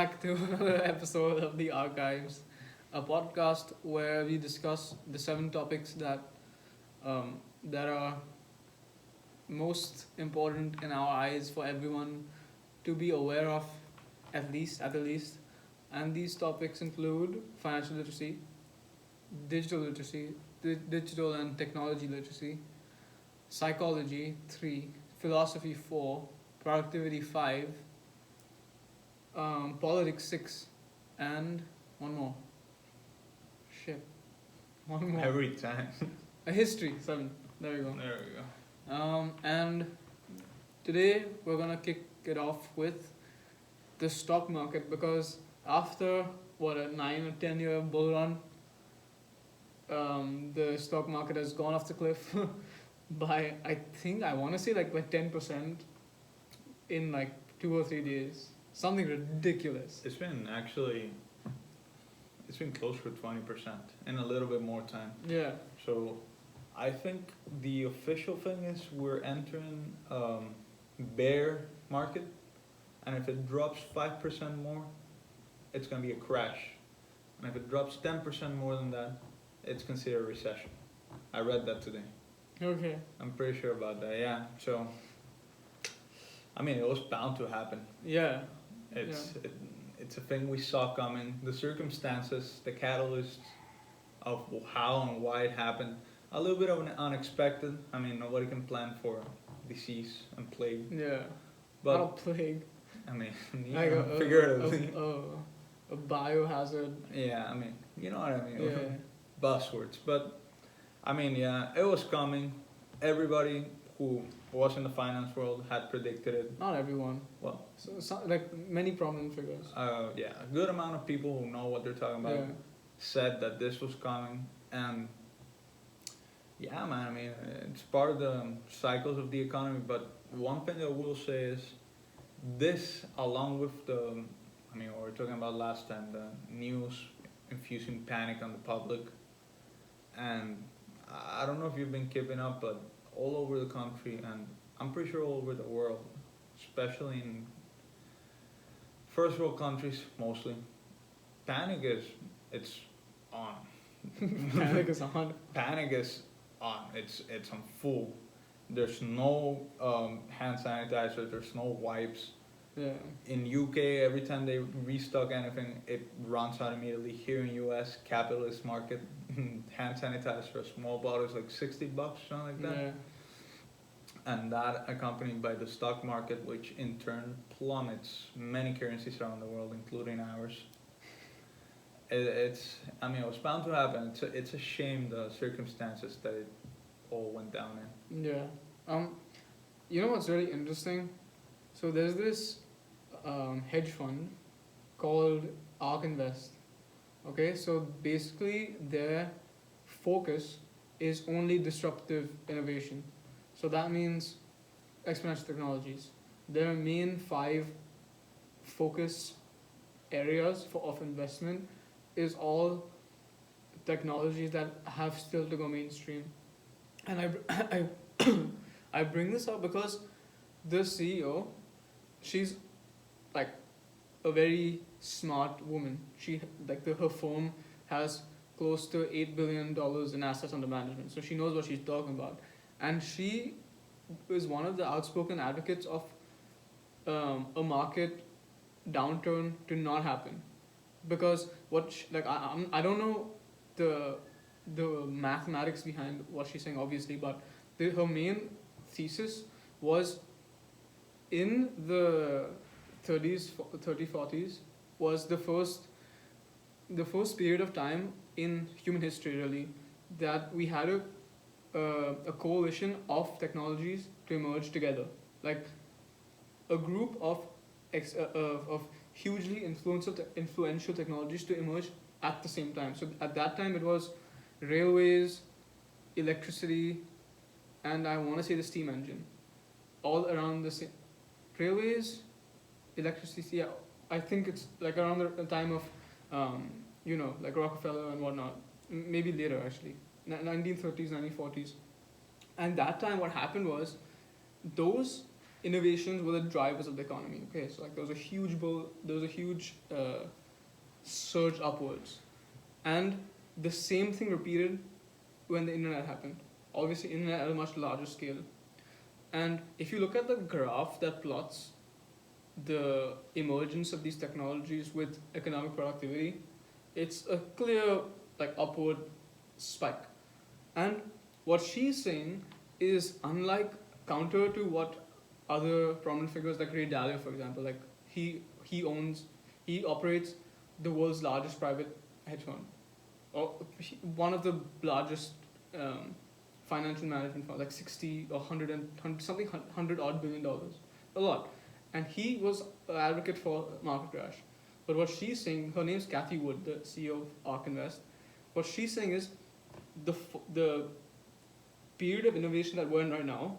back to another episode of The Archives, a podcast where we discuss the 7 topics that are most important in our eyes for everyone to be aware of, at the least. And these topics include financial literacy, digital literacy, digital and technology literacy, psychology 3, philosophy 4, productivity 5, politics 6, and one more. Shit. One more. Every time. A history 7. There you go. There we go. And today we're gonna kick it off with the stock market because after what a 9 or 10 year bull run, the stock market has gone off the cliff by I want to say like by 10% in like 2 or 3 days. Something ridiculous. It's been closer to 20% in a little bit more time. Yeah. So I think the official thing is we're entering bear market, and if it drops 5% more, it's gonna be a crash. And if it drops 10% more than that, it's considered a recession. I read that today. Okay. I'm pretty sure about that. Yeah. So I mean, it was bound to happen. Yeah. It's a thing we saw coming. The circumstances, the catalysts of how and why it happened, a little bit of an unexpected. I mean, nobody can plan for disease and plague. Yeah. But Not a plague. I mean, Like figuratively. A biohazard. Yeah, I mean, you know what I mean. Yeah. Buzzwords, but I mean, yeah, it was coming. Everybody who was in the finance world had predicted it. Not everyone. Well, So like many prominent figures. yeah, a good amount of people who know what they're talking about said that this was coming, and yeah, man, I mean, it's part of the cycles of the economy. But one thing I will say is this, along with what we were talking about last time, the news infusing panic on the public, and I don't know if you've been keeping up, but all over the country, and I'm pretty sure all over the world, especially in first world countries mostly, panic is on. Panic is on. Panic is on. It's on full. There's no hand sanitizer. There's no wipes. Yeah. In UK, every time they restock anything, it runs out immediately. Here in US, capitalist market, hand sanitizer, a small bottle is like $60, something like that. Yeah. And that accompanied by the stock market, which in turn plummets many currencies around the world, including ours. It was bound to happen. It's a shame the circumstances that it all went down in. Yeah. You know what's really interesting? So there's this hedge fund called ARK Invest. Okay, so basically their focus is only disruptive innovation. So that means exponential technologies. Their main 5 focus areas of investment is all technologies that have still to go mainstream. And I bring this up because the CEO, she's like a very smart woman. Her firm has close to $8 billion in assets under management, so she knows what she's talking about. And she is one of the outspoken advocates of a market downturn to not happen, because I don't know the mathematics behind what she's saying, obviously, but her main thesis was in the 40s was the first period of time in human history, really, that we had a coalition of technologies to emerge together, like a group of hugely influential technologies to emerge at the same time. So at that time it was railways, electricity, and I want to say the steam engine, all around the same. Railways, electricity, yeah, I think it's like around the time of like Rockefeller and whatnot, maybe later actually, 1930s, 1940s. And that time what happened was those innovations were the drivers of the economy. Okay, so like there was a huge surge upwards, and the same thing repeated when the internet happened. Obviously, internet at a much larger scale. And if you look at the graph that plots the emergence of these technologies with economic productivity, it's a clear like upward spike. And what she's saying is unlike counter to what other prominent figures like Ray Dalio, for example, like he operates the world's largest private hedge fund, or one of the largest financial management firms, like 60 or 100 and 100 odd $100 billion, a lot. And he was an advocate for market crash. But what she's saying, her name's Kathy Wood, the CEO of ARK Invest. What she's saying is the period of innovation that we're in right now,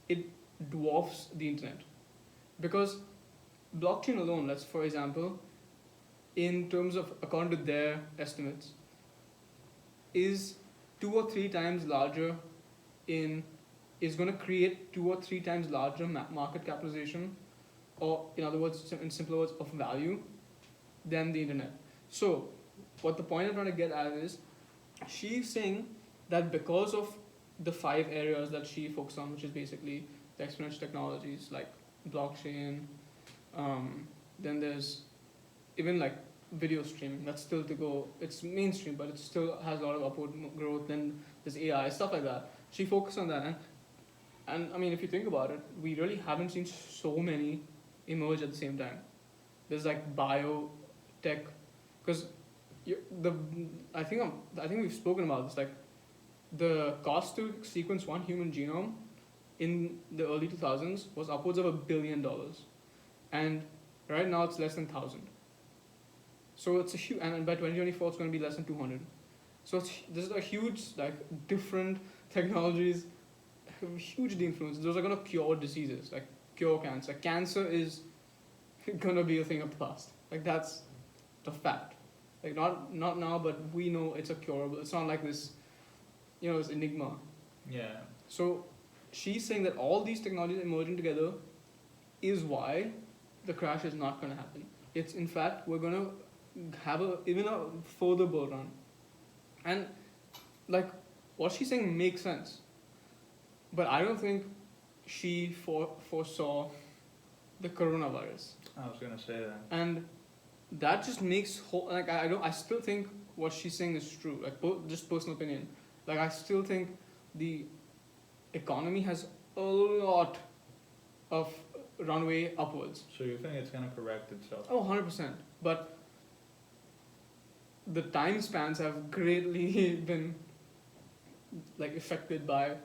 it dwarfs the internet. Because blockchain alone, let's for example, in terms of according to their estimates, is 2 or 3 times larger is going to create 2 or 3 times larger market capitalization, or in other words, in simpler words, of value than the internet. So what the point I'm trying to get at is, she's saying that because of the 5 areas that she focuses on, which is basically the exponential technologies like blockchain, then there's even like video streaming that's still to go. It's mainstream, but it still has a lot of upward growth. Then there's AI, stuff like that. She focused on that, and I mean, if you think about it, we really haven't seen so many emerge at the same time. There's like biotech, because I think we've spoken about this. Like the cost to sequence one human genome in the early 2000s was upwards of $1 billion, and right now it's less than 1,000. So it's a huge, and by 2024 it's going to be less than 200. So this is a huge, like, different technologies, hugely influenced. Those are going to cure diseases, like cure cancer. Cancer is going to be a thing of the past. Like that's the fact. Like not now, but we know it's a curable. It's not like this, this enigma. Yeah. So she's saying that all these technologies emerging together is why the crash is not going to happen. It's in fact we're going to have even a further bull run. And like what she's saying makes sense, but I don't think she foresaw the coronavirus. I was gonna say that. And that just makes I still think what she's saying is true. Like just personal opinion. Like I still think the economy has a lot of runway upwards. So you think it's gonna correct itself? Oh, 100%. But the time spans have greatly been like affected by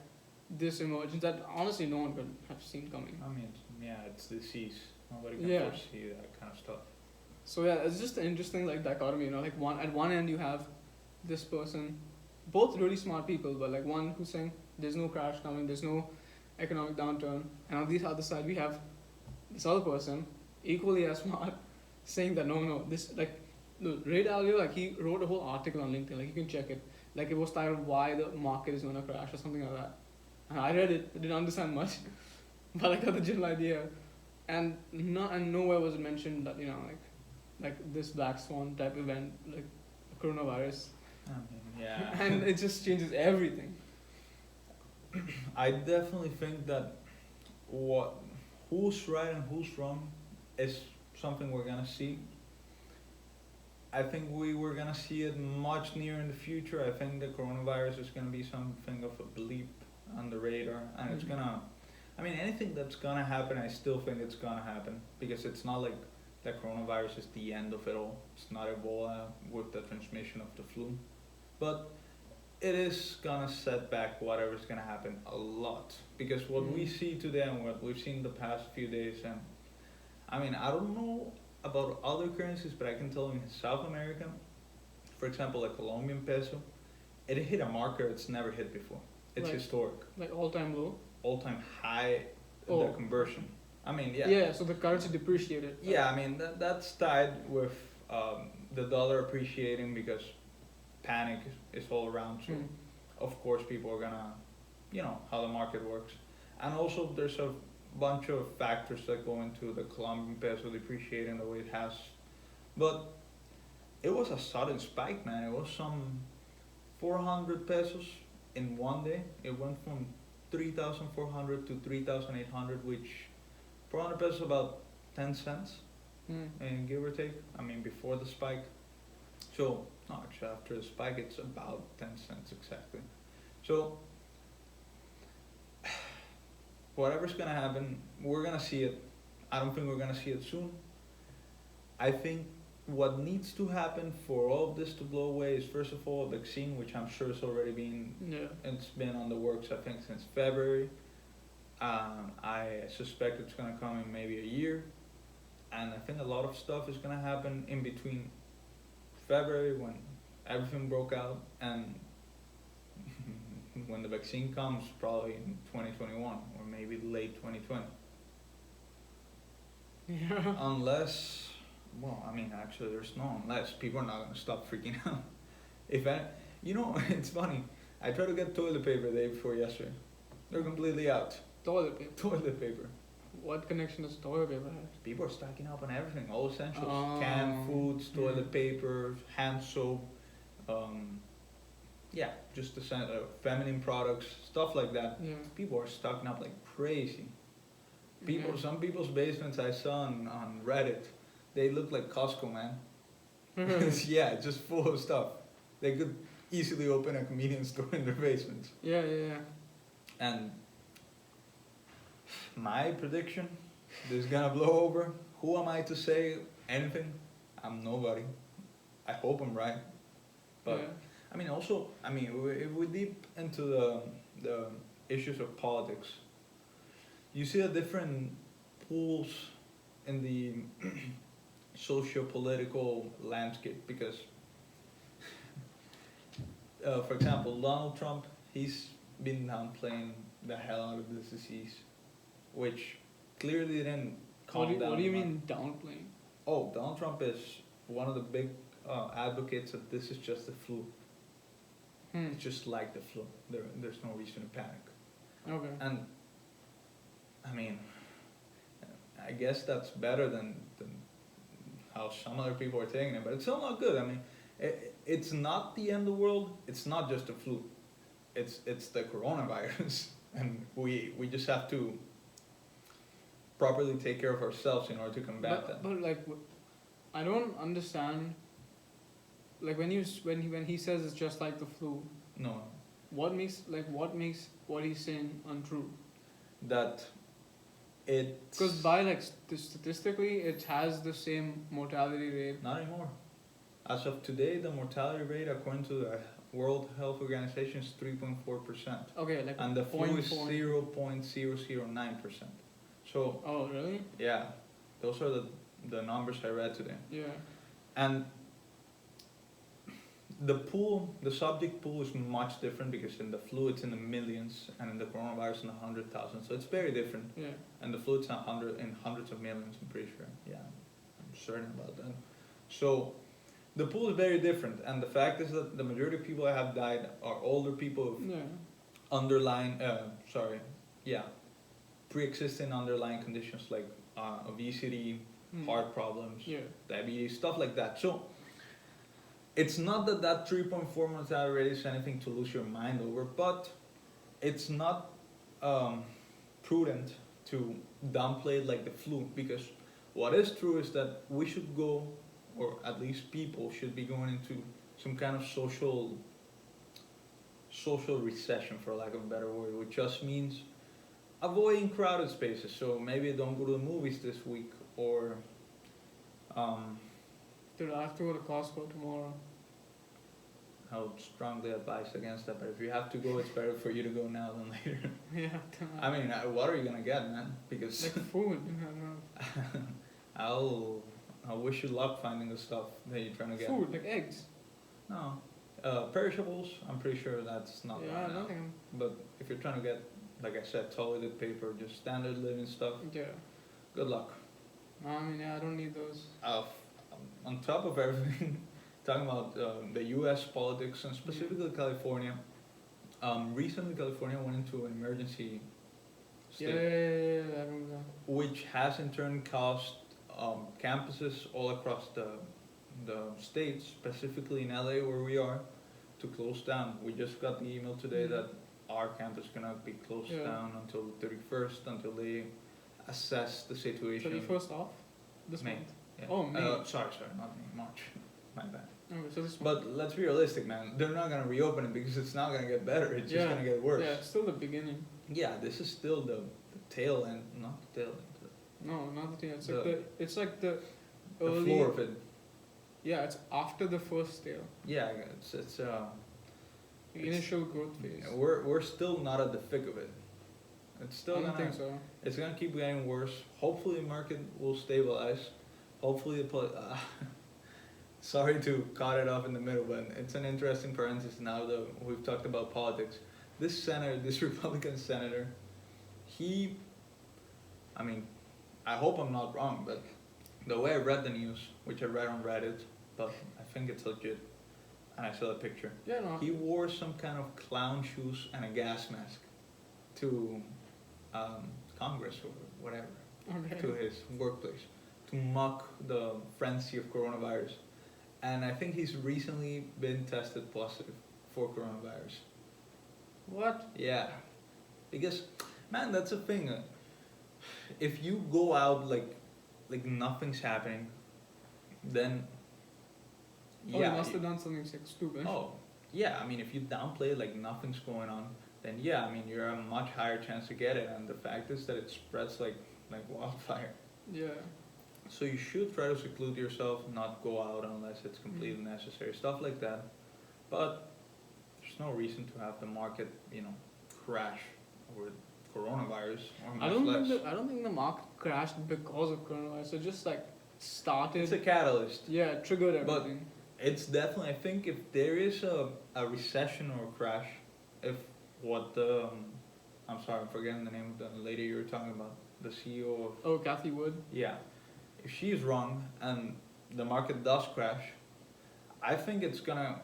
this emergence that honestly no one could have seen coming. I mean, it's disease. Nobody can Yeah. foresee that kind of stuff. So yeah, it's just an interesting like dichotomy, like at one end you have this person, both really smart people, but like one who's saying there's no crash coming, there's no economic downturn, and on the other side we have this other person, equally as smart, saying that no, this like, no, Ray Dalio, like he wrote a whole article on LinkedIn, like you can check it, like it was titled "Why the Market Is Gonna Crash" or something like that. And I read it, I didn't understand much, but I got the general idea, and nowhere was it mentioned that like this black swan type event, like coronavirus, I mean, yeah. and it just changes everything. I definitely think that who's right and who's wrong is something we're gonna see. I think we were gonna see it much nearer in the future. I think the coronavirus is gonna be something of a blip on the radar, and it's gonna. I mean, anything that's gonna happen, I still think it's gonna happen, because it's not like the coronavirus is the end of it all. It's not Ebola with the transmission of the flu, but it is gonna set back whatever's gonna happen a lot, because what we see today and what we've seen the past few days, and I mean, I don't know about other currencies, but I can tell in South America, for example, the Colombian peso, it hit a marker it's never hit before. It's historic. Like all-time low? All-time high, Oh. the conversion. I mean, yeah. Yeah, so the currency depreciated. Yeah, I mean, that's tied with the dollar appreciating, because panic is all around. So, of course, people are gonna, how the market works. And also, there's a bunch of factors that go into the Colombian peso depreciating the way it has. But it was a sudden spike, man. It was some 400 pesos in one day. It went from 3,400 to 3,800, which 400 pesos about 10 cents, and give or take. I mean, before the spike. So, no, actually, after the spike, it's about 10 cents exactly. So, whatever's gonna happen, we're gonna see it. I don't think we're gonna see it soon. I think what needs to happen for all of this to blow away is, first of all, a vaccine, which I'm sure is already being, it's been on the works, I think, since February. I suspect it's gonna come in maybe a year, and I think a lot of stuff is gonna happen in between February, when everything broke out, and when the vaccine comes, probably in 2021 or maybe late 2020. Yeah. Unless, well, I mean, actually, there's no unless. People are not gonna stop freaking out. If I, you know, it's funny. I tried to get toilet paper the day before yesterday. They're completely out. Toilet paper. Toilet paper. What connection does toilet paper have? People are stocking up on everything, all essentials, canned foods, toilet paper, hand soap, yeah, just the feminine products, stuff like that. Yeah. People are stocking up like crazy. People, Yeah. some people's basements I saw on Reddit, they look like Costco, man. Yeah, just full of stuff. They could easily open a convenience store in their basements. Yeah, yeah, yeah. And my prediction, this is gonna blow over. Who am I to say anything? I'm nobody. I hope I'm right. But Yeah. I mean, also, I mean, if we deep into the issues of politics, you see the different pools in the socio-political landscape because, for example, Donald Trump, he's been downplaying the hell out of this disease, which clearly didn't calm down. What do you mean downplaying? Oh, Donald Trump is one of the big advocates that this is just the flu. It's just like the flu. There's no reason to panic. Okay. And I mean, I guess that's better than how some other people are taking it, but it's still not good. I mean, it's not the end of the world. It's not just the flu. It's the coronavirus, and we just have to properly take care of ourselves in order to combat that. But like, I don't understand. Like when he says it's just like the flu, No, what makes what he's saying untrue? that it. Because by like statistically, it has the same mortality rate. Not anymore. As of today, the mortality rate, according to the World Health Organization, is 3.4%. Okay, like And the flu is 0.4. 0.009%. So, Oh really? yeah, those are the numbers I read today. Yeah. And the subject pool is much different because in the flu it's in the millions and in the coronavirus in the 100,000. So it's very different. Yeah. And the flu it's in hundreds of millions, I'm pretty sure. Yeah, I'm certain about that. So the pool is very different. And the fact is that the majority of people that have died are older people with Yeah. underlying, pre-existing underlying conditions like obesity, heart problems, Yeah. diabetes, stuff like that. So it's not that 3.4 mortality rate is anything to lose your mind over, but it's not prudent to downplay it like the flu, because what is true is that we should go, or at least people should be going into some kind of social recession, for lack of a better word, which just means avoiding crowded spaces. So maybe don't go to the movies this week, or Dude, I have to go to Costco tomorrow. I would strongly advise against that. But if you have to go, it's better for you to go now than later. Yeah. I mean, what are you gonna get, man? Because Like food. I don't I wish you luck finding the stuff that you're trying to know. get. Food, like eggs. No, perishables. I'm pretty sure that's not Yeah, right now. nothing. But if you're trying to get, like I said, toilet paper, just standard living stuff, Yeah. good luck. I mean, yeah, I don't need those. On top of everything, talking about the U.S. politics and specifically California. Recently, California went into an emergency state, I remember that. which has in turn caused campuses all across the state, specifically in LA where we are, to close down. We just got the email today Mhm. that our campus is gonna be closed Yeah. down until the 31st, until they assess the situation. 31st off? This May. month? Yeah. Oh, May. Sorry, not May, March. My bad. Okay, so this month. But let's be realistic, man. They're not gonna reopen it because it's not gonna get better. It's just Yeah. gonna get worse. Yeah, it's still the beginning. Yeah, this is still the tail end, not the tail end. No, not the thing. It's like The early. floor of it. Yeah, it's after the first tail. Yeah, it's The initial growth phase. we're still not at the thick of it. It's I still don't gonna think so. it's gonna keep getting worse. Hopefully, the market will stabilize. Hopefully, sorry to cut it off in the middle, but it's an interesting parenthesis now that we've talked about politics. This senator, this Republican senator, I mean, I hope I'm not wrong, but the way I read the news, which I read on Reddit, but I think it's legit, and I saw a picture. Yeah, no. He wore some kind of clown shoes and a gas mask to Congress or whatever, Okay. to his workplace, to mock the frenzy of coronavirus. And I think he's recently been tested positive for coronavirus. What? Yeah, because man, that's the thing. If you go out like nothing's happening, then Oh, yeah, he must have done something stupid. oh yeah. I mean, if you downplay it like nothing's going on, then yeah, I mean you're a much higher chance to get it. And the fact is that it spreads like wildfire. Yeah. So you should try to seclude yourself, not go out unless it's completely necessary, stuff like that. But there's no reason to have the market, crash over coronavirus or much I don't less. think I don't think the market crashed because of coronavirus. It just like started. It's a catalyst. Yeah, it triggered But- everything. It's definitely, I think if there is a recession or a crash, if what the, I'm sorry, I'm forgetting the name of the lady you were talking about, the CEO of, Oh, Kathy Wood. yeah, if she's wrong and the market does crash, I think it's gonna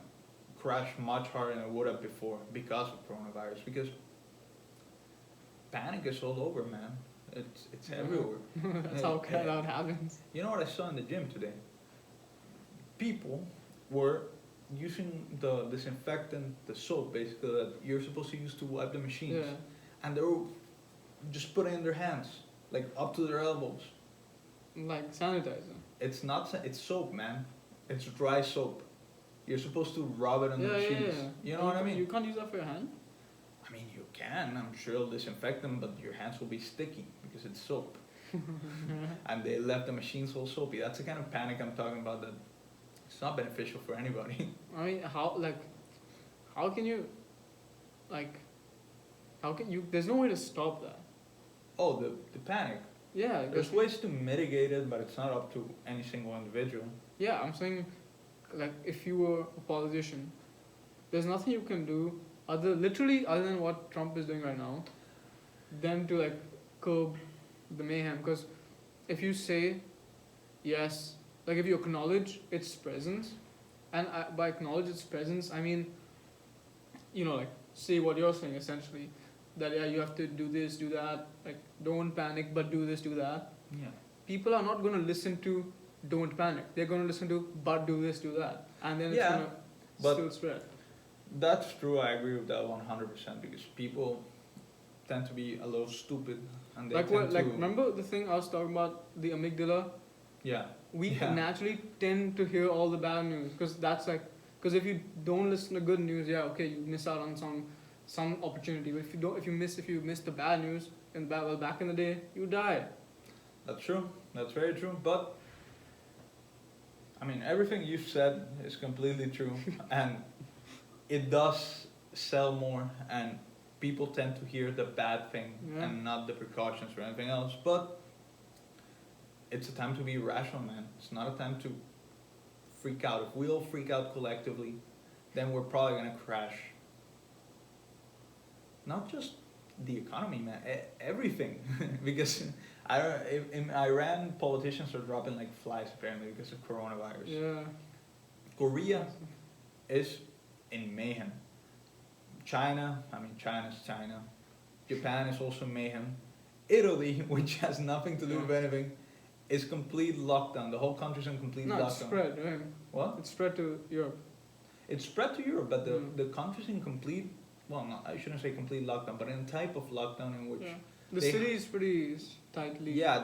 crash much harder than it would have before because of coronavirus, because panic is all over, man. It's Yeah. everywhere. That's how that happens. You know what I saw in the gym today? People were using the disinfectant, the soap basically that you're supposed to use to wipe the machines, Yeah. and they were just putting it in their hands, like up to their elbows. Like sanitizer. It's not, it's soap, man. It's dry soap. You're supposed to rub it on the Yeah, machines. yeah. You know what I mean? You can't use that for your hand. I mean, you can. I'm sure it'll disinfect them, but your hands will be sticky because it's soap. And they left the machines all soapy. That's the kind of panic I'm talking about. That it's not beneficial for anybody. I mean, how can you, there's no way to stop that. Oh, the panic. Yeah, There's ways to mitigate it, but it's not up to any single individual. yeah, I'm saying, like, if you were a politician, there's nothing you can do other than what Trump is doing right now, than to like curb the mayhem. Because if you say yes, like if you acknowledge its presence, and by acknowledge its presence, I mean, like say what you're saying essentially, that yeah, you have to do this, do that, like don't panic, but do this, do that. Yeah. People are not going to listen to don't panic. They're going to listen to but do this, do that, and then it's Yeah, going to but- still spread. That's true. I agree with that 100% because people tend to be a little stupid and they Like tend what? to. Like remember the thing I was talking about, the amygdala. Yeah. We Yeah. naturally tend to hear all the bad news because because if you don't listen to good news, yeah, okay, you miss out on some opportunity. But if you miss the bad news, back in the day, you died. That's true. That's very true. But I mean, everything you've said is completely true, and it does sell more, and people tend to hear the bad thing Yeah. and not the precautions or anything else. But it's a time to be rational, man. It's not a time to freak out. If we all freak out collectively, then we're probably gonna crash. Not just the economy, man. Everything, because in Iran, politicians are dropping like flies apparently because of coronavirus. Yeah. Korea is in mayhem. China's China. Japan is also mayhem. Italy, which has nothing to do Yeah. with anything, is complete lockdown. The whole country's in complete No, it's lockdown. spread, right? What? It's spread to Europe. It's spread to Europe, but Mm. the country's in complete, well, not, I shouldn't say complete lockdown, but in a type of lockdown in which, Yeah. The they- city is pretty tightly. yeah,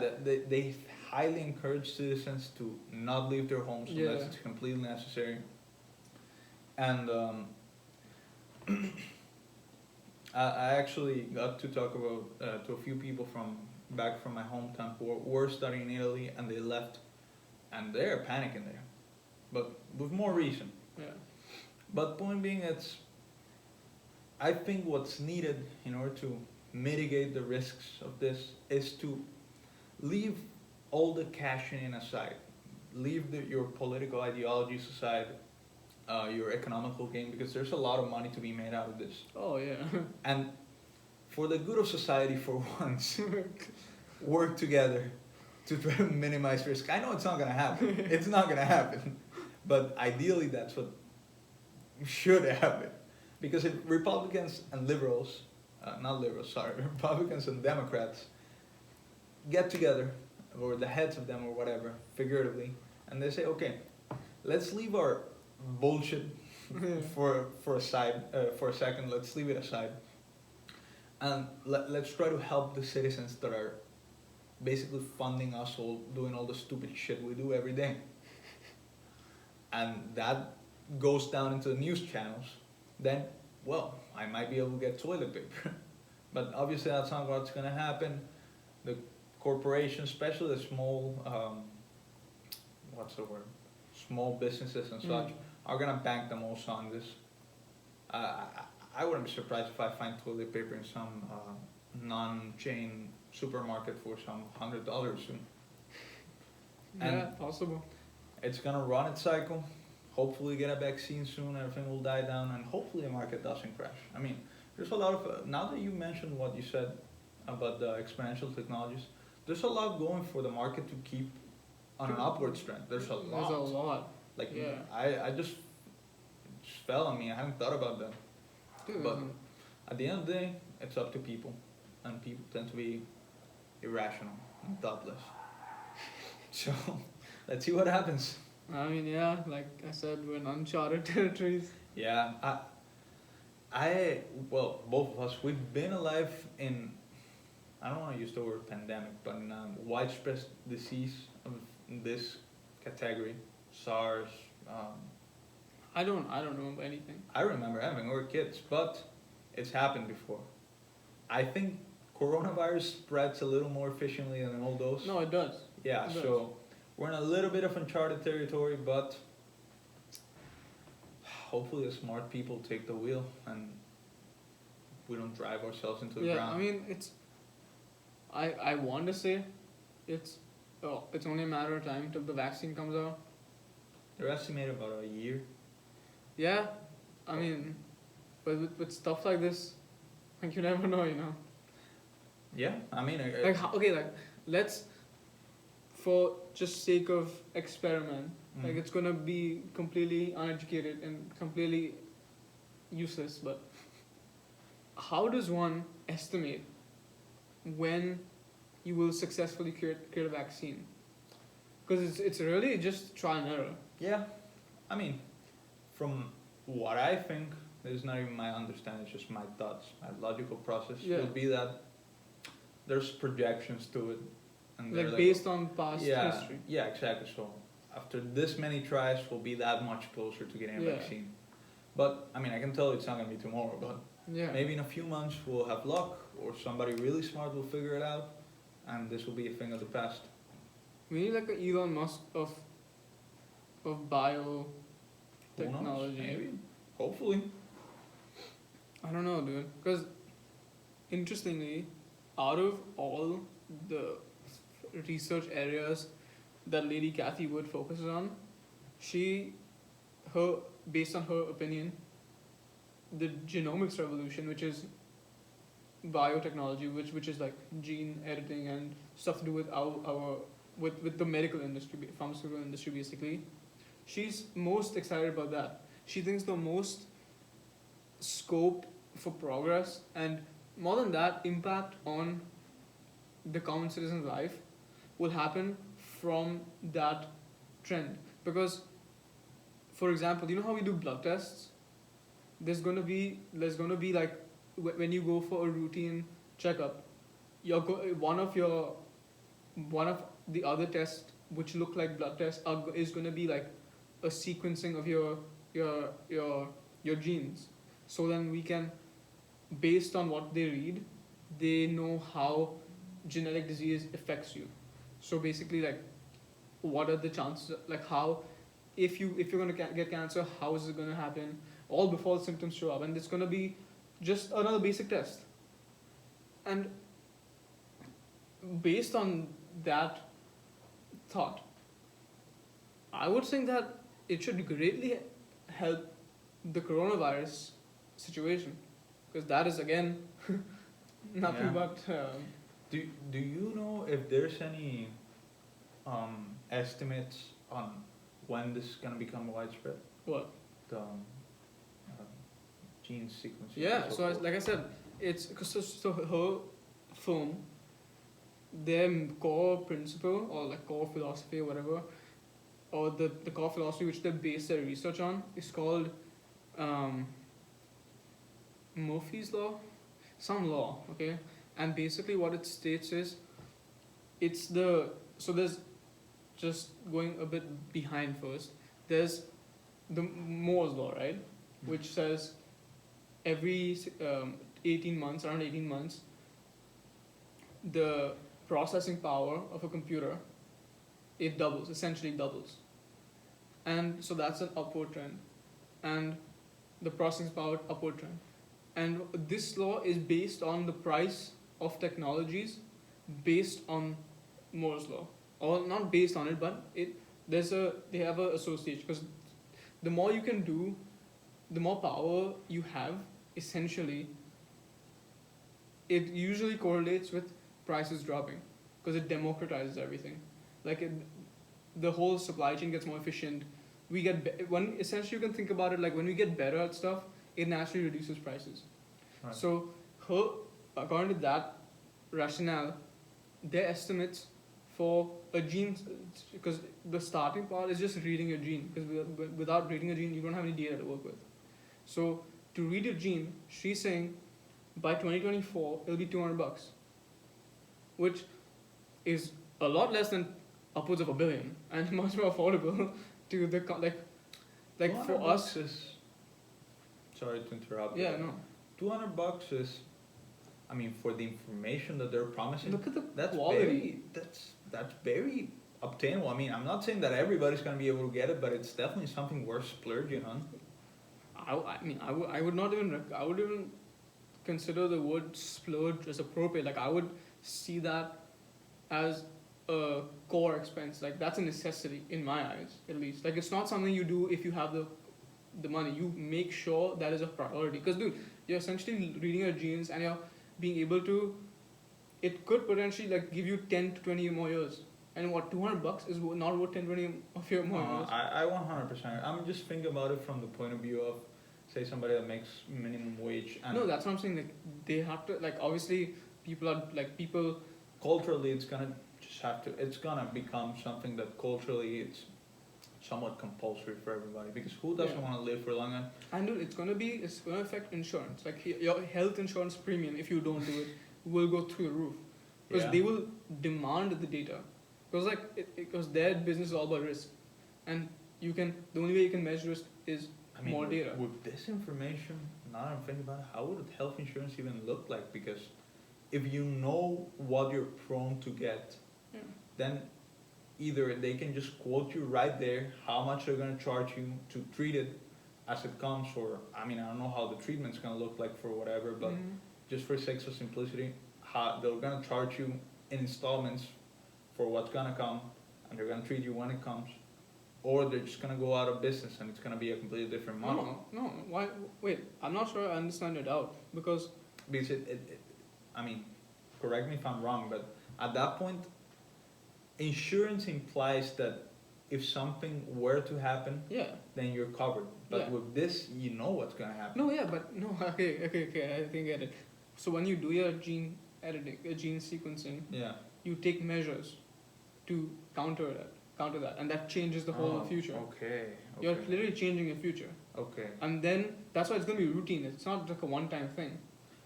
they highly encourage citizens to not leave their homes unless Yeah. it's completely necessary. And I actually got to talk about to a few people from back from my hometown who were studying in Italy, and they left, and they're panicking there, but with more reason. Yeah. But point being, I think what's needed in order to mitigate the risks of this is to leave all the cashing in aside, leave your political ideologies aside, your economical gain, because there's a lot of money to be made out of this. Oh yeah. And for the good of society, for once, work together to try to minimize risk. I know it's not gonna happen. It's not gonna happen. But ideally, that's what should happen. Because if Republicans and liberals, not liberals, sorry, Republicans and Democrats get together, or the heads of them or whatever, figuratively, and they say, okay, let's leave our bullshit for a second, let's leave it aside. And let's try to help the citizens that are basically funding us all, doing all the stupid shit we do every day. And that goes down into the news channels, then, well, I might be able to get toilet paper. But obviously that's not what's gonna happen. The corporations, especially the small, what's the word? Small businesses and such, are gonna bank the most on this. I wouldn't be surprised if I find toilet paper in some non-chain supermarket for some $100 soon. Yeah, And possible. it's gonna run its cycle. Hopefully get a vaccine soon, everything will die down, and hopefully the market doesn't crash. I mean, there's a lot of, now that you mentioned what you said about the exponential technologies, there's a lot going for the market to keep on an upward trend. There's a lot. There's a lot. Like, Yeah. I just, it just fell on me, I hadn't thought about that. Dude, But at the end of the day, it's up to people, and people tend to be irrational and thoughtless. So, let's see what happens. I mean, yeah, like I said, we're in uncharted territories. Yeah, well, both of us, we've been alive in, I don't want to use the word pandemic, but in widespread disease of this category, SARS. I don't remember anything. I remember having, we were kids, but it's happened before. I think coronavirus spreads a little more efficiently than all those. No, it does. Yeah, It does. so we're in a little bit of uncharted territory, but hopefully the smart people take the wheel and we don't drive ourselves into the Yeah, ground. I mean, I want to say it's only a matter of time till the vaccine comes out. They're estimated about a year. Yeah, I mean, but with stuff like this, like you never know, you know. Yeah, I mean, Like let's, for just sake of experiment, like it's gonna be completely uneducated and completely useless. But how does one estimate when you will successfully create a vaccine? Because it's really just trial and error. yeah, I mean, from what I think, this is not even my understanding, it's just my thoughts, my logical process Yeah. would be that there's projections to it. And they're Like based on past yeah, history. Yeah, exactly. So after this many tries, we'll be that much closer to getting a Yeah. vaccine. But I mean, I can tell it's not gonna be tomorrow. But Yeah. maybe in a few months we'll have luck, or somebody really smart will figure it out, and this will be a thing of the past. We need like an Elon Musk of bio Who knows? technology. Maybe. Hopefully. I don't know, dude. Because interestingly, out of all the research areas that Lady Kathy Wood focuses on, based on her opinion, the genomics revolution, which is biotechnology, which is like gene editing and stuff to do with with the medical industry, pharmaceutical industry, basically. She's most excited about that. She thinks the most scope for progress and more than that, impact on the common citizen's life will happen from that trend. Because, for example, you know how we do blood tests? There's gonna be like when you go for a routine checkup, one of the other tests which look like blood tests is gonna be like a sequencing of your genes. So then we can, based on what they read, they know how genetic disease affects you. So basically, like, what are the chances, like how, if you're gonna get cancer, how is it gonna happen, all before the symptoms show up, and it's gonna be just another basic test. And based on that thought, I would think that it should greatly help the coronavirus situation, because that is again nothing Yeah. but Do you know if there's any estimates on when this is gonna become widespread? what? The gene sequencing. Yeah. and So forth? like I said, it's because so her firm, their core principle or like core philosophy or whatever, or the core philosophy which they base their research on is called um, Murphy's law, some law, okay. And basically what it states is, it's the so there's, just going a bit behind first, there's the Moore's law, right, which says every 18 months, around 18 months, the processing power of a computer, it doubles, essentially doubles. And so that's an upward trend, and the processing power upward trend. And this law is based on the price of technologies based on Moore's law, or not based on it, but they have a association, because the more you can do, the more power you have. Essentially, it usually correlates with prices dropping, because it democratizes everything. Like the whole supply chain gets more efficient. We get when essentially you can think about it like when we get better at stuff, it naturally reduces prices. Right. So according to that rationale, their estimates for a gene, because the starting part is just reading your gene, because without reading a gene you don't have any data to work with. So to read your gene, she's saying by 2024 it'll be $200, which is a lot less than upwards of $1 billion, and much more affordable to the like for 200 us. bucks is, sorry to interrupt. Yeah, no. $200 is, I mean, for the information that they're promising. Look at the That's quality. that's very obtainable. I mean, I'm not saying that everybody's gonna be able to get it, but it's definitely something worth splurging on. I would not even I would even consider the word splurge as appropriate. Like I would see that as a core expense. Like that's a necessity in my eyes, at least. Like it's not something you do if you have the money. You make sure that is a priority. Because dude, you're essentially reading your genes and you're being able to. It could potentially like give you 10 to 20 more years. And what, $200 is not worth 10, 20 of your more years. I 100%. I'm just thinking about it from the point of view of, say, somebody that makes minimum wage. And No, that's what I'm saying. Like they have to, like obviously people. culturally, it's gonna just have to. It's gonna become something that culturally it's somewhat compulsory for everybody, because who doesn't Yeah. want to live for long? And dude, it's gonna affect insurance. Like your health insurance premium, if you don't do it, will go through the roof, because Yeah. they will demand the data. Because their business is all about risk, and the only way you can measure risk is I mean, more data. with this information, now that I'm thinking about it, how would health insurance even look like? Because if you know what you're prone to get, Yeah. then either they can just quote you right there how much they're going to charge you to treat it as it comes, or I mean, I don't know how the treatment's going to look like for whatever, but Mhm. just for sake of simplicity, how they're going to charge you in installments for what's going to come, and they're going to treat you when it comes, or they're just going to go out of business and it's going to be a completely different model. No. Why? Wait, I'm not sure I understand your doubt, because Because I mean, correct me if I'm wrong, but at that point, insurance implies that if something were to happen, yeah. then you're covered. But Yeah. with this, you know what's gonna happen. No, yeah, but no. Okay. I think I get it. So when you do your gene editing, gene sequencing, Yeah. you take measures to counter that, and that changes the whole future. Okay. You're literally changing your future, Okay. and then that's why it's going to be routine. It's not like a one-time thing.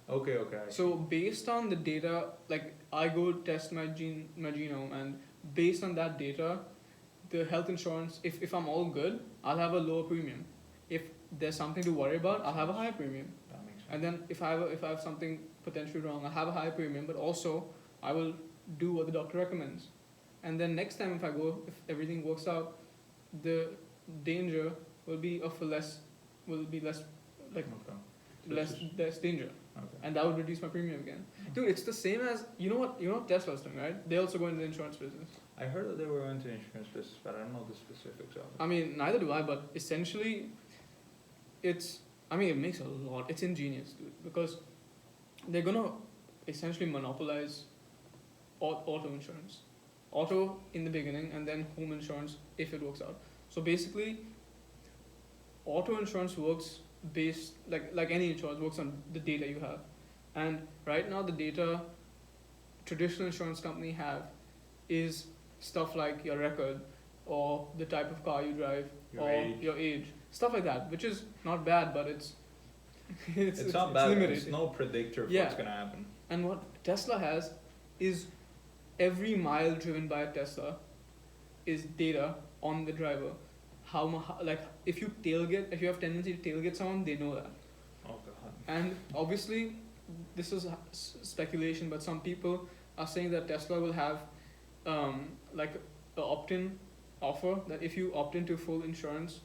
Okay. Okay. I So based on the data, like I go test my genome, and based on that data, the health insurance, if I'm all good, I'll have a lower premium. If there's something to worry about, I'll have a higher premium. That makes sense. And then if I have something potentially wrong, I'll have a higher premium, but also I will do what the doctor recommends. And then next time if I go, if everything works out, the danger will be less, like Okay. So less this is- less danger, Okay. and that would reduce my premium again. Dude, it's the same as you know what Tesla's doing, right? They also go into the insurance business. I heard that they were into insurance business, but I don't know the specifics of it. I mean, neither do I, but essentially, it makes a lot. It's ingenious, dude, because they're gonna essentially monopolize auto insurance, auto in the beginning, and then home insurance if it works out. So basically, auto insurance works based like any insurance works on the data you have, and right now the data traditional insurance company have is stuff like your record or the type of car you drive Your or age. your age, stuff like that, which is not bad, but it's It's not bad. limited. It's no predictor of Yeah. what's gonna happen. And what Tesla has is every mile driven by a Tesla is data on the driver. Like if you have tendency to tailgate someone, they know that. Oh god. And obviously, this is speculation, but some people are saying that Tesla will have like an opt-in offer, that if you opt into full insurance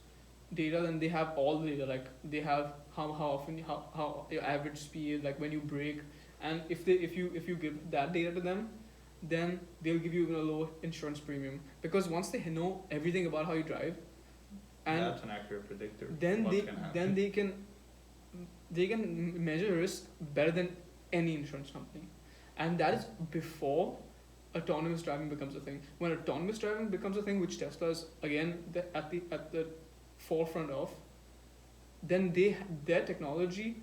data, then they have all the data, like they have how often how your average speed, like when you brake, and if you give that data to them, then they'll give you even a low insurance premium, because once they know everything about how you drive, and That's an accurate predictor. of then what's gonna happen. they can measure risk better than any insurance company, and that is before autonomous driving becomes a thing. When autonomous driving becomes a thing, which Tesla is again at the forefront of, then their technology,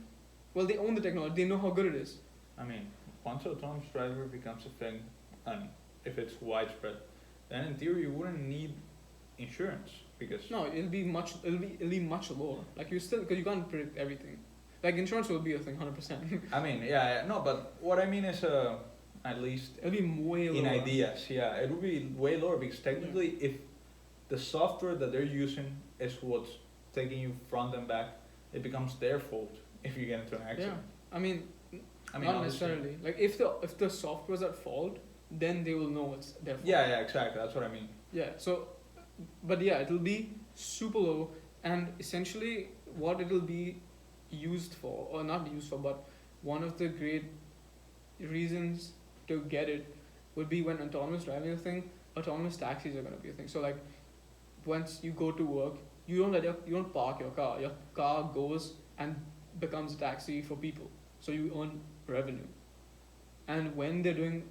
well, they own the technology, they know how good it is. I mean, once autonomous driver becomes a thing, and if it's widespread, then in theory you wouldn't need insurance, because No, it'll be much lower. Like because you can't predict everything. Like insurance will be a thing, 100%. I mean, yeah, no, but what I mean is, at least It'll be way lower. in ideas, yeah, it would be way lower, because technically, if the software that they're using is what's taking you front and back, it becomes their fault if you get into an Yeah, accident. I mean, not obviously- necessarily. Like if the software's at fault, then they will know it's their fault. Yeah, exactly. That's what I mean. Yeah. So, but yeah, it'll be super low, and essentially what it'll be used for, or not used for, but one of the great reasons to get it would be when autonomous driving is a thing. Autonomous taxis are gonna be a thing. So like, once you go to work, you don't park your car. Your car goes and becomes a taxi for people. So you earn revenue. And when they're doing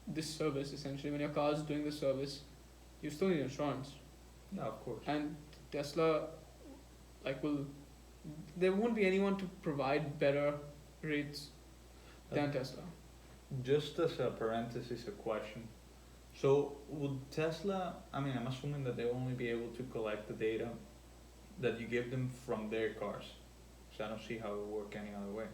this service, essentially, when your car is doing this service, you still need insurance. Yeah, of course. And Tesla, there won't be anyone to provide better rates than Tesla. Just as a parenthesis, a question. So would Tesla, I mean, I'm assuming that they'll only be able to collect the data that you give them from their cars. So I don't see how it would work any other way.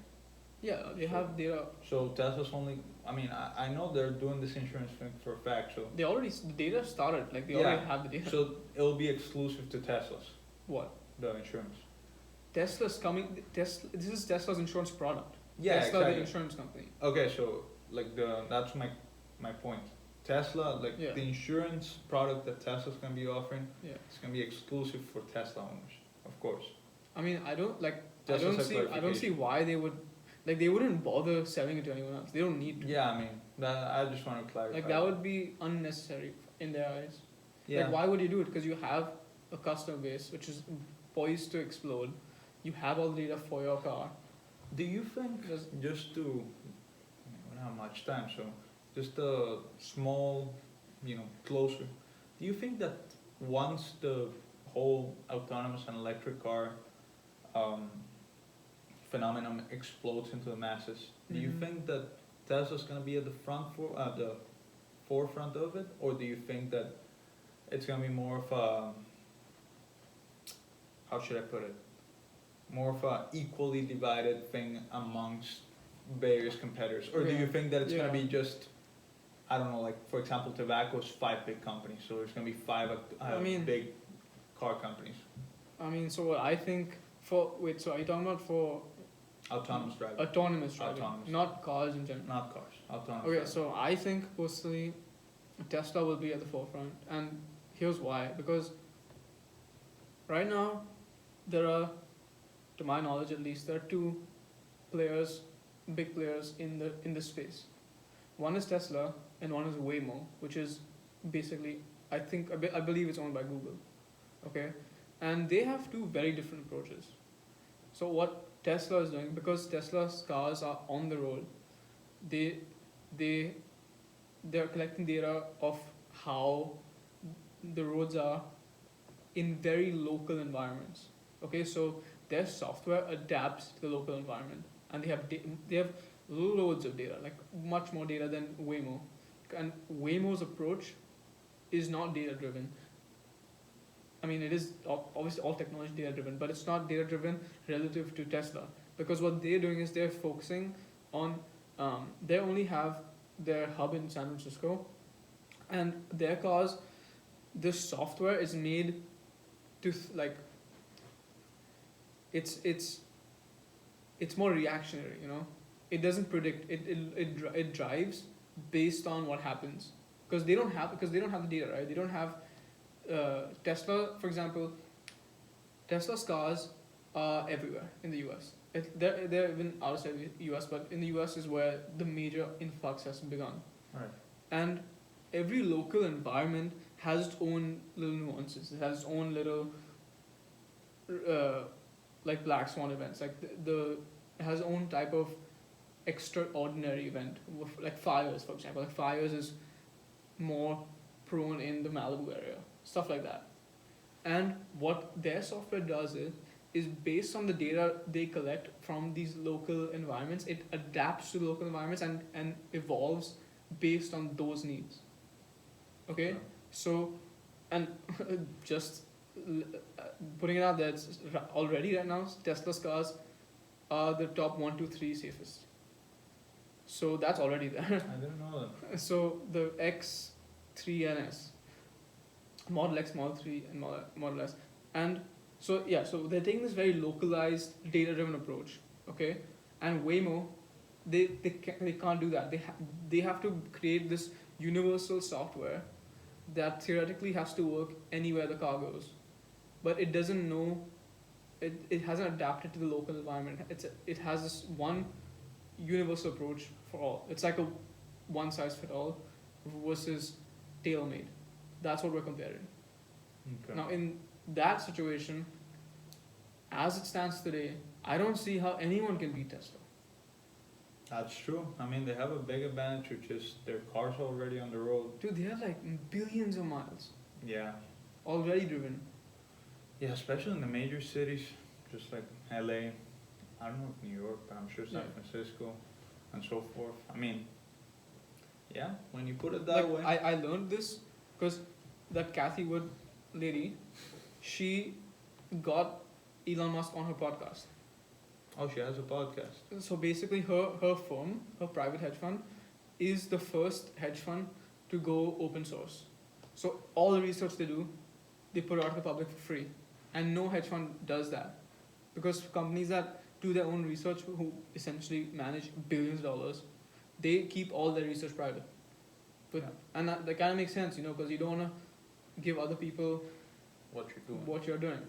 Yeah, they have data. So Tesla's only, I mean, I know they're doing this insurance thing for a fact, so The data started. Like they Yeah. already have the data. so it'll be exclusive to Tesla's, What? the insurance. Tesla's coming. This is Tesla's insurance product. Yeah, Tesla, exactly. the insurance company. Okay, so like that's my point. Tesla, like Yeah. the insurance product that Tesla's gonna be offering, Yeah. it's gonna be exclusive for Tesla owners, of course. I mean, I don't like. Just as a I don't see why they would. Like they wouldn't bother selling it to anyone else. They don't need to. Yeah, I mean, I just want to clarify. Like that would be unnecessary in their eyes. Yeah. Like why would you do it? Because you have a customer base which is poised to explode. You have all the data for your car. Do you think, just to, we don't have much time, so just a small, closer. Do you think that once the whole autonomous and electric car phenomenon explodes into the masses, do you Mhm. think that Tesla's gonna be at the forefront of it, or do you think that it's gonna be more of a, how should I put it, more of a equally divided thing amongst various competitors, or do Yeah. you think that it's Yeah. gonna be just, I don't know, like for example, tobacco is 5 big companies, so there's gonna be 5 I mean- big car companies, I mean, so what I think so are you talking about for autonomous driving, autonomous driving, Autonomous. not cars in general? not cars, autonomous. Okay, driving. so I think personally, Tesla will be at the forefront, and here's why. Because right now, there are, to my knowledge at least, there are two players, big players in this space. One is Tesla, and one is Waymo, which is basically, I believe it's owned by Google. Okay, and they have two very different approaches. So what Tesla is doing, because Tesla's cars are on the road, they're collecting data of how the roads are in very local environments. Okay, so their software adapts to the local environment, and they have loads of data, like much more data than Waymo. And Waymo's approach is not data driven. I mean, it is obviously all technology data driven, but it's not data driven relative to Tesla, because what they're doing is they're focusing on they only have their hub in San Francisco, and their cars, the software is made to like it's more reactionary, you know. It doesn't predict. It drives based on what happens, because they don't have the data, right? They don't have Tesla, for example. Tesla's cars are everywhere in the U.S. They're even outside the U.S., but in the U.S. is where the major influx has begun. Right. And every local environment has its own little nuances. It has its own little like black swan events. Like it has its own type of extraordinary event, like fires, for example. Like fires is more prone in the Malibu area, stuff like that. And what their software does is based on the data they collect from these local environments, it adapts to the local environments and evolves based on those needs. Okay? Okay. So, and just putting it out there, it's already right now, Tesla's cars are the top 1, 2, 3 safest. So that's already there. I didn't know that. So the X3 NS, Model X, Model 3, and Model S. And so, yeah, so they're taking this very localized, data-driven approach, okay? And Waymo, they can't do that. They have to create this universal software that theoretically has to work anywhere the car goes. But it doesn't know, it hasn't adapted to the local environment. It has this one universal approach for all. It's like a one-size-fits-all versus tailor-made. That's what we're comparing. Okay. Now, in that situation, as it stands today, I don't see how anyone can beat Tesla. That's true. I mean, they have a big advantage, which is their cars are already on the road. Dude, they have like billions of miles Yeah. already driven. Yeah, especially in the major cities, just like LA. I don't know if New York, but I'm sure San Yeah. Francisco and so forth. I mean, yeah, when you put it that way. I learned this because that Kathy Wood lady, she got Elon Musk on her podcast. Oh, she has a podcast. So basically, her firm, her private hedge fund, is the first hedge fund to go open source. So all the research they do, they put out to the public for free, and no hedge fund does that, because companies that do their own research, who essentially manage billions of dollars, they keep all their research private. But and that kind of makes sense, you know, because you don't want to give other people What you're doing. what you're doing,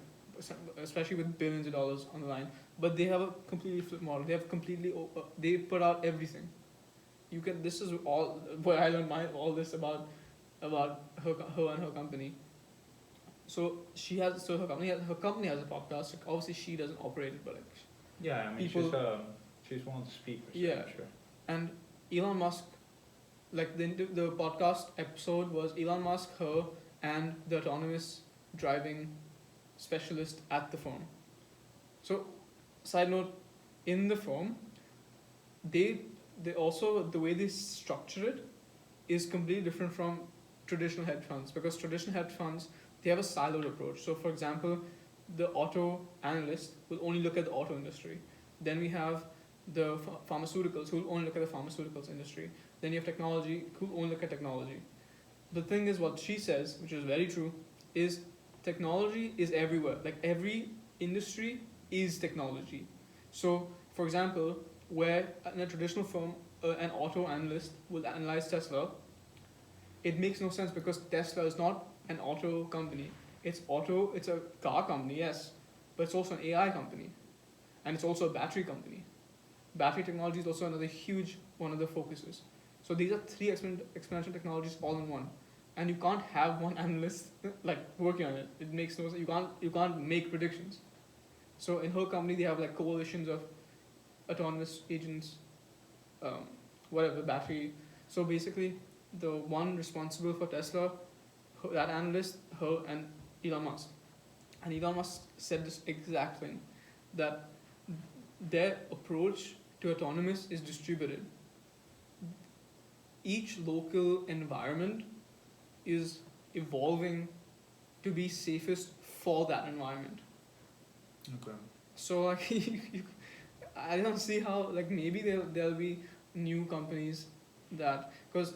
especially with billions of dollars on the line. But they have a completely flipped model. They have they put out everything. You can. This is all where I learned all this about her and her company. So her company has a podcast. Like, obviously she doesn't operate it, but like, Yeah, I mean, she's one of the speakers. Yeah. I'm sure. and Elon Musk, like the podcast episode was Elon Musk, her, and the autonomous driving specialist at the firm. So, side note, in the firm, they they also, the way they structure it is completely different from traditional hedge funds, because traditional hedge funds, they have a siloed approach. So for example, the auto analyst will only look at the auto industry. Then we have the pharmaceuticals who will only look at the pharmaceuticals industry. Then you have technology who will only look at technology. The thing is, what she says, which is very true, is technology is everywhere. Like every industry is technology. So for example, where in a traditional firm, an auto analyst will analyze Tesla, it makes no sense because Tesla is not an auto company. It's a car company, yes, but it's also an AI company, and it's also a battery company. Battery technology is also another huge one of the focuses. So these are three exponential technologies all in one, and you can't have one analyst like working on it. It makes no sense. You can't make predictions. So in her company, they have like coalitions of autonomous agents, whatever battery. So basically, the one responsible for Tesla, that analyst, her and Elon Musk. And Elon Musk said this exact thing, that their approach to autonomous is distributed. Each local environment is evolving to be safest for that environment. Okay. So like, I don't see how, like, maybe there'll be new companies that, because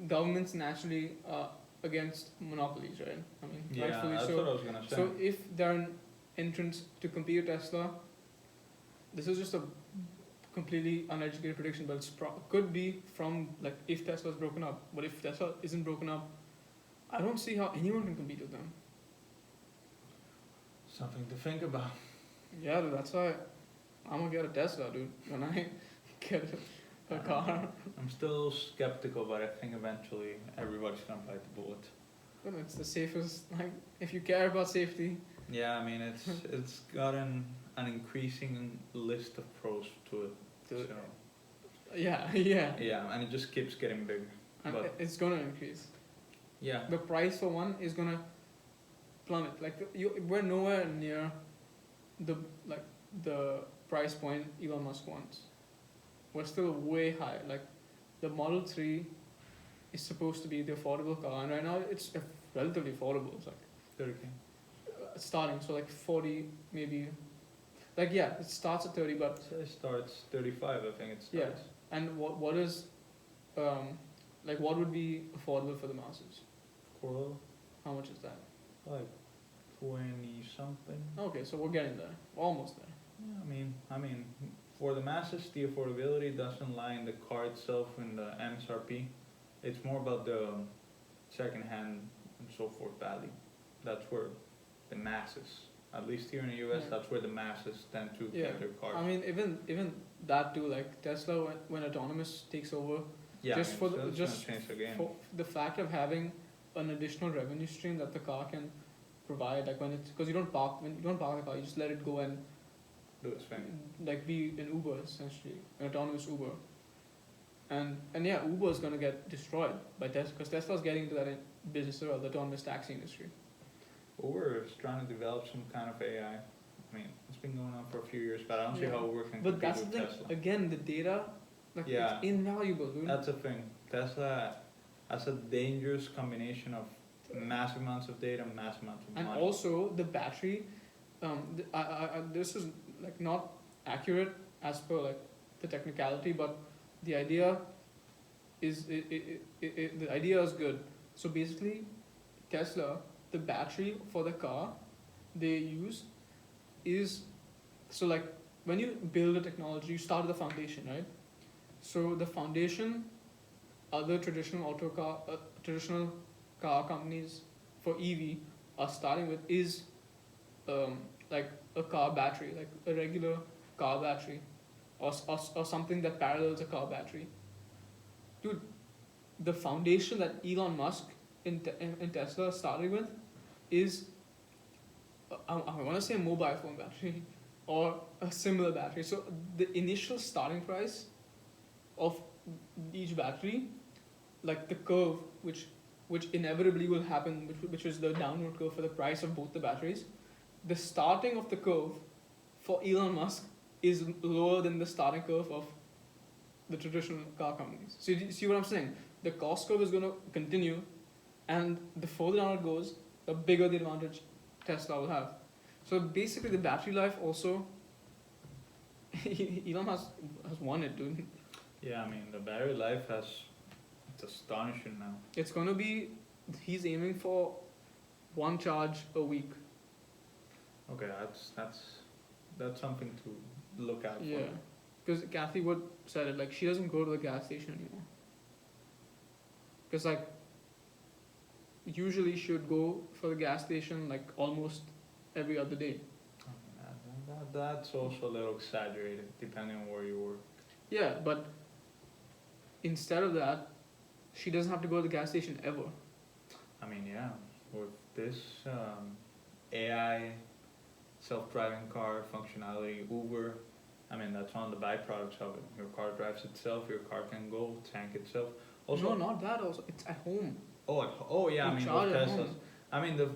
governments naturally are against monopolies, right? I mean, Yeah, rightfully that's so. what I was gonna say. So if they're an entrance to compete with Tesla, this is just a completely uneducated prediction, but could be from, like, if Tesla's broken up. But if Tesla isn't broken up, I don't see how anyone can compete with them. Something to think about. Yeah, dude, that's why I'm gonna get a Tesla, dude, when I get a car. I'm still skeptical, but I think eventually everybody's gonna bite the bullet. Well, it's the safest, like, if you care about safety. Yeah, I mean it's gotten an increasing list of pros to it. To- So, Yeah, yeah, and it just keeps getting bigger. and But- it's gonna increase. Yeah. The price for one is gonna plummet. Like, we're nowhere near the price point Elon Musk wants. We're still way high. Like, the Model 3 is supposed to be the affordable car, and right now it's relatively affordable. It's like 30K. starting, so like 40 maybe. Like, yeah, it starts at 30, but So it starts 35, I think it starts. yeah. And what is, like, what would be affordable for the masses? Corolla, How much is that? like 20 something. Okay, so we're getting there. We're almost there. Yeah, I mean, for the masses, the affordability doesn't lie in the car itself in the MSRP. It's more about the second-hand and so forth value. That's where the masses, at least here in the U.S., Yeah. that's where the masses tend to Yeah. get their cars. I mean, even that too. Like Tesla, when autonomous takes over, yeah, just for the- that's just gonna change the game. for the fact of having an additional revenue stream that the car can provide, like when it's, because you don't park the car, you just let it go and Do its thing. like be an Uber essentially, an autonomous Uber. And yeah, Uber is gonna get destroyed by Tesla, because Tesla's getting into that business as well, the autonomous taxi industry. Uber is trying to develop some kind of AI. I mean, it's been going on for a few years, but I don't see Yeah. how Uber can But compete that's the with thing. Tesla. Again, the data, like, Yeah. it's invaluable, dude. That's the thing. Tesla has a dangerous combination of massive amounts of data, massive amounts of And money. also the battery, this is like not accurate as per like the technicality, but the idea is the idea is good. So basically, Tesla, the battery for the car they use is, so like when you build a technology, you start at the foundation, right? So the foundation, other traditional car companies for EV are starting with is like a car battery, like a regular car battery, or something that parallels a car battery. Dude, the foundation that Elon Musk in Tesla started with is, I want to say a mobile phone battery or a similar battery. So the initial starting price of each battery, like the curve which inevitably will happen, which is the downward curve for the price of both the batteries, the starting of the curve for Elon Musk is lower than the starting curve of the traditional car companies. So you see what I'm saying? The cost curve is going to continue, and the further down it goes, the bigger the advantage Tesla will have. So basically, the battery life also, Elon has won it, dude. Yeah, I mean the battery life it's astonishing now. It's going to be, he's aiming for one charge a week. Okay, that's something to look out Yeah, for. because Kathy Wood said it, like, she doesn't go to the gas station anymore. Because, like, usually she would go for the gas station, like, almost every other day. That's also a little exaggerated, depending on where you work. Yeah, but instead of that, she doesn't have to go to the gas station ever. I mean, yeah, with this AI self-driving car functionality, Uber, I mean, that's one of the byproducts of it. Your car drives itself, your car can go tank itself. Also, No, not that also. It's at home. oh, yeah, You I mean, charge with at Teslas. home. I mean, the